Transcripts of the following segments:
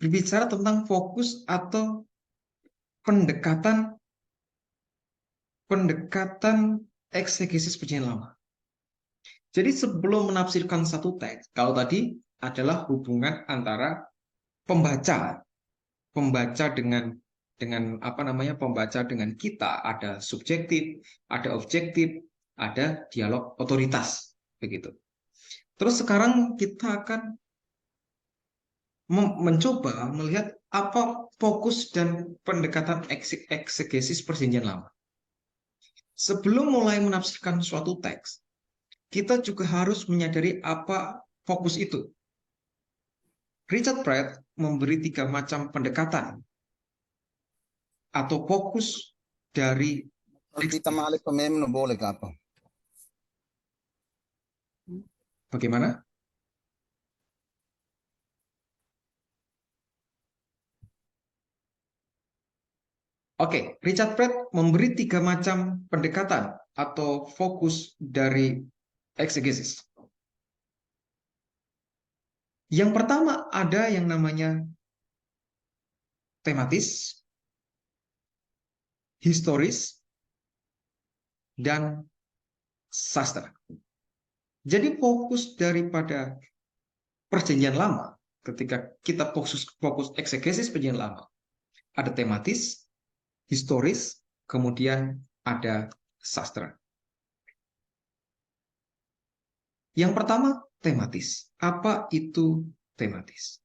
berbicara tentang fokus atau pendekatan eksegesis perjanjian lama. Jadi sebelum menafsirkan satu teks, kalau tadi adalah hubungan antara pembaca, pembaca dengan apa namanya pembaca dengan kita, ada subjektif, ada objektif, ada dialog otoritas, begitu. Terus sekarang kita akan mencoba melihat apa fokus dan pendekatan eksegesis perjanjian lama. Sebelum mulai menafsirkan suatu teks, kita juga harus menyadari apa fokus itu. Richard Pratt memberi 3 macam pendekatan atau fokus dari Kita malik pa memang boleh apa? Bagaimana? Oke, Richard Pratt memberi 3 macam pendekatan atau fokus dari eksegesis. Yang pertama ada yang namanya tematis, historis, dan sastra. Jadi fokus daripada perjanjian lama, ketika kita fokus eksegesis perjanjian lama, ada tematis, historis, kemudian ada sastra. Yang pertama, tematis. Apa itu tematis?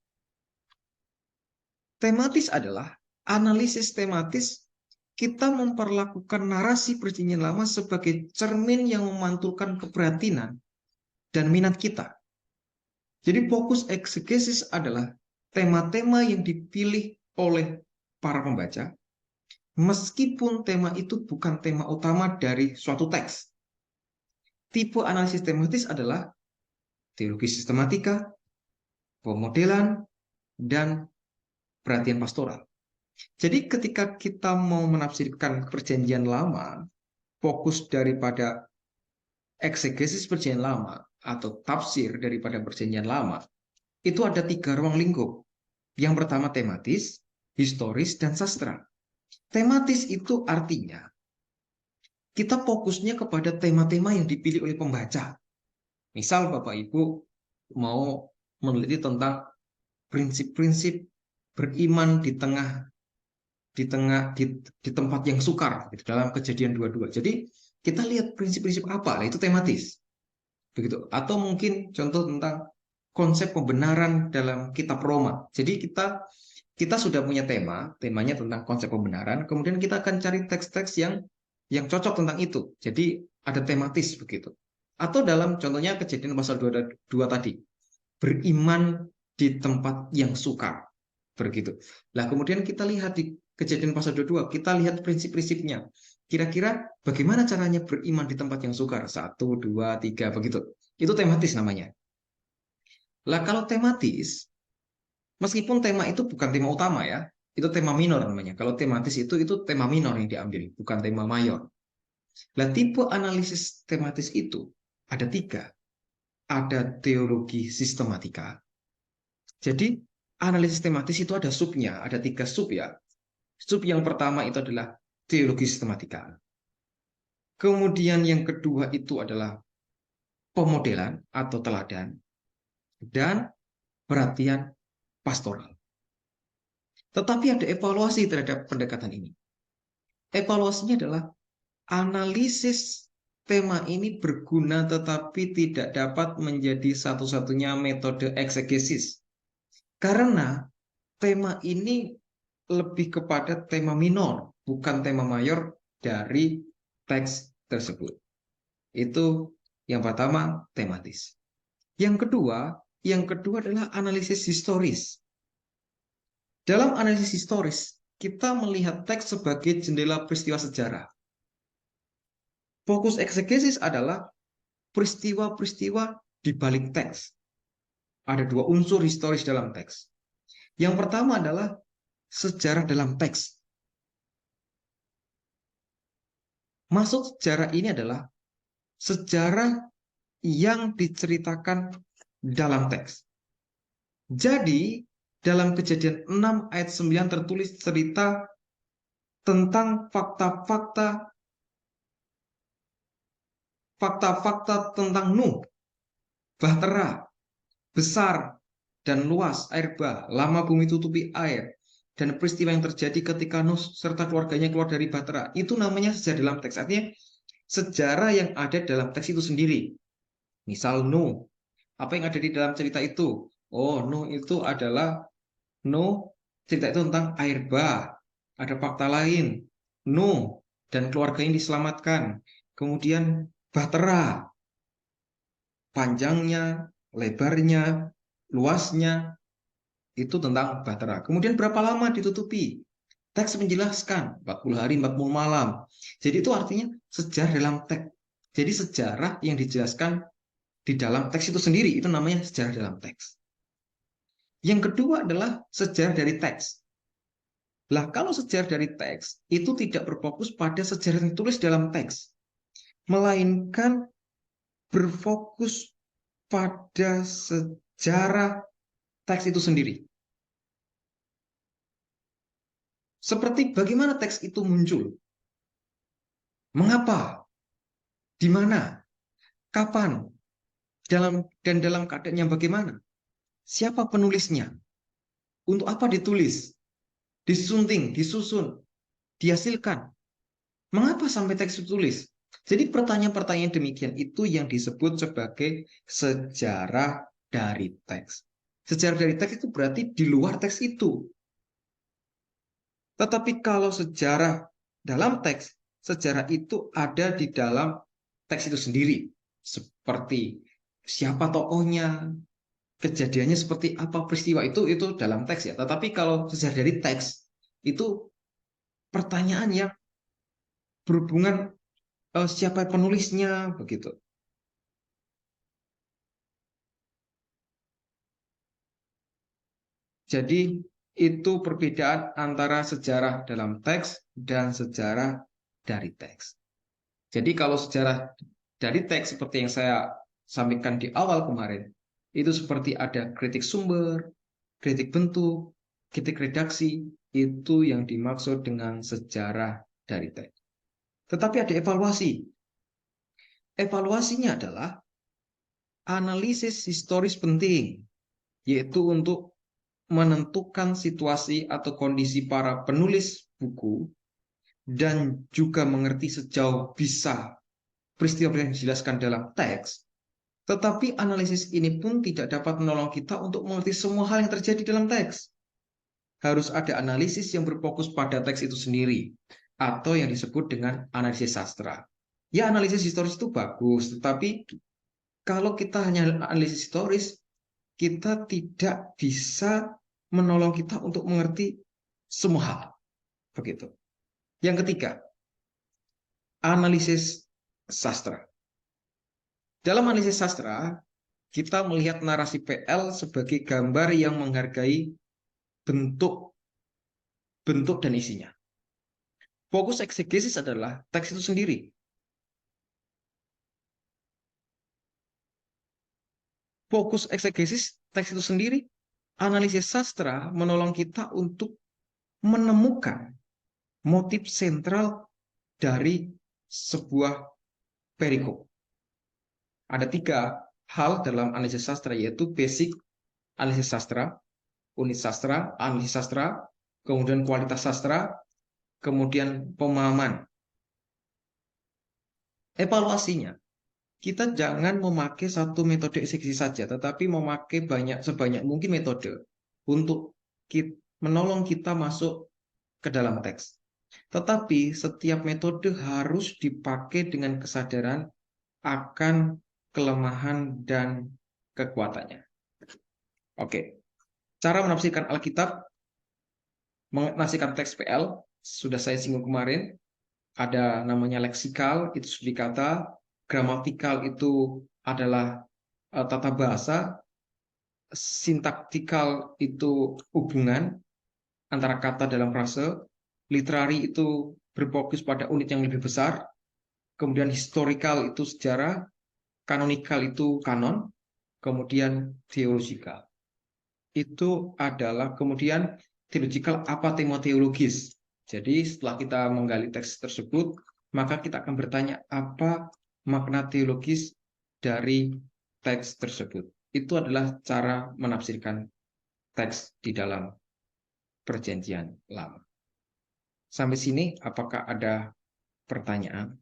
Tematis adalah analisis tematis. Kita memperlakukan narasi perjanjian lama sebagai cermin yang memantulkan keprihatinan dan minat kita. Jadi fokus eksegesis adalah tema-tema yang dipilih oleh para pembaca, meskipun tema itu bukan tema utama dari suatu teks. Tipe analisis tematis adalah teologi sistematika, pemodelan, dan perhatian pastoral. Jadi ketika kita mau menafsirkan perjanjian lama, fokus daripada eksegesis perjanjian lama atau tafsir daripada perjanjian lama, itu ada 3 ruang lingkup. Yang pertama tematis, historis, dan sastra. Tematis itu artinya kita fokusnya kepada tema-tema yang dipilih oleh pembaca. Misal Bapak Ibu mau meneliti tentang prinsip-prinsip beriman di tempat yang sukar gitu, dalam Kejadian 22. Jadi kita lihat prinsip-prinsip apa, itu tematis. Begitu. Atau mungkin contoh tentang konsep pembenaran dalam kitab Roma. Jadi kita sudah punya temanya tentang konsep pembenaran, kemudian kita akan cari teks-teks yang cocok tentang itu. Jadi ada tematis begitu. Atau dalam contohnya Kejadian pasal 22 tadi, beriman di tempat yang sukar. Begitu. Nah, kemudian kita lihat di Kejadian pasal 22, kita lihat prinsip-prinsipnya. Kira-kira bagaimana caranya beriman di tempat yang sukar? 1, 2, 3, begitu. Itu tematis namanya. Lah kalau tematis, meskipun tema itu bukan tema utama ya, itu tema minor namanya. Kalau tematis itu tema minor yang diambil, bukan tema mayor. Lah tipe analisis tematis itu ada 3. Ada teologi sistematika. Jadi analisis tematis itu ada subnya, ada 3 sub ya. Sub yang pertama itu adalah teologi sistematika. Kemudian yang kedua itu adalah pemodelan atau teladan. Dan perhatian pastoral. Tetapi ada evaluasi terhadap pendekatan ini. Evaluasinya adalah analisis tema ini berguna tetapi tidak dapat menjadi satu-satunya metode eksegesis. Karena tema ini lebih kepada tema minor, bukan tema mayor dari teks tersebut. Itu yang pertama, tematis. Yang kedua adalah analisis historis. Dalam analisis historis, kita melihat teks sebagai jendela peristiwa sejarah. Fokus eksegesis adalah peristiwa-peristiwa di balik teks. Ada 2 unsur historis dalam teks. Yang pertama adalah sejarah dalam teks. Maksud sejarah ini adalah sejarah yang diceritakan dalam teks. Jadi, dalam Kejadian 6 ayat 9 tertulis cerita tentang fakta-fakta tentang Nuh, bahtera, besar dan luas air bah, lama bumi tutupi air, dan peristiwa yang terjadi ketika Nuh serta keluarganya keluar dari bahtera. Itu namanya sejarah dalam teks. Artinya sejarah yang ada dalam teks itu sendiri. Misal Nuh, apa yang ada di dalam cerita itu? Oh, Nuh itu adalah cerita itu tentang air bah. Ada fakta lain. Nuh dan keluarga yang diselamatkan. Kemudian bahtera, panjangnya, lebarnya, luasnya, itu tentang bahtera. Kemudian berapa lama ditutupi? Teks menjelaskan 40 hari, 40 malam. Jadi itu artinya sejarah dalam teks. Jadi sejarah yang dijelaskan di dalam teks itu sendiri, itu namanya sejarah dalam teks. Yang kedua adalah sejarah dari teks. Lah, kalau sejarah dari teks itu tidak berfokus pada sejarah yang ditulis dalam teks, melainkan berfokus pada sejarah teks itu sendiri. Seperti bagaimana teks itu muncul, mengapa, di mana, kapan, dalam keadaan yang bagaimana, siapa penulisnya, untuk apa ditulis, disunting, disusun, dihasilkan, mengapa sampai teks ditulis. Jadi pertanyaan-pertanyaan demikian itu yang disebut sebagai sejarah dari teks. Sejarah dari teks itu berarti di luar teks itu. Tetapi kalau sejarah dalam teks, sejarah itu ada di dalam teks itu sendiri. Seperti siapa tokohnya, kejadiannya seperti apa, peristiwa itu dalam teks ya. Tetapi kalau sejarah dari teks, itu pertanyaan yang berhubungan siapa penulisnya, begitu. Jadi itu perbedaan antara sejarah dalam teks dan sejarah dari teks. Jadi kalau sejarah dari teks seperti yang saya sampaikan di awal kemarin, itu seperti ada kritik sumber, kritik bentuk, kritik redaksi, itu yang dimaksud dengan sejarah dari teks. Tetapi ada evaluasi. Evaluasinya adalah analisis historis penting, yaitu untuk menentukan situasi atau kondisi para penulis buku dan juga mengerti sejauh bisa peristiwa yang dijelaskan dalam teks. Tetapi analisis ini pun tidak dapat menolong kita untuk mengerti semua hal yang terjadi dalam teks. Harus ada analisis yang berfokus pada teks itu sendiri, atau yang disebut dengan analisis sastra. Ya, analisis historis itu bagus, tetapi kalau kita hanya analisis historis, kita tidak bisa menolong kita untuk mengerti semua hal. Begitu. Yang ketiga, analisis sastra. Dalam analisis sastra, kita melihat narasi PL sebagai gambar yang menghargai bentuk dan isinya. Fokus eksegesis adalah teks itu sendiri. Fokus eksegesis teks itu sendiri. Analisis sastra menolong kita untuk menemukan motif sentral dari sebuah perikop. Ada 3 hal dalam analisis sastra, yaitu basic analisis sastra, unit sastra, analisis sastra, kemudian kualitas sastra, kemudian pemahaman. Evaluasinya, kita jangan memakai satu metode eksekusi saja, tetapi memakai sebanyak mungkin metode untuk menolong kita masuk ke dalam teks. Tetapi setiap metode harus dipakai dengan kesadaran akan kelemahan dan kekuatannya. Oke, cara menafsirkan Alkitab, menafsirkan teks PL, sudah saya singgung kemarin. Ada namanya leksikal, itu studi kata. Gramatikal itu adalah tata bahasa. Sintaktikal itu hubungan antara kata dalam frase. Literari itu berfokus pada unit yang lebih besar. Kemudian historical itu sejarah. Kanonikal itu kanon. Kemudian theological. itu adalah kemudian theological apa tema teologis. Jadi setelah kita menggali teks tersebut, maka kita akan bertanya apa makna teologis dari teks tersebut. Itu adalah cara menafsirkan teks di dalam Perjanjian Lama. Sampai sini, apakah ada pertanyaan?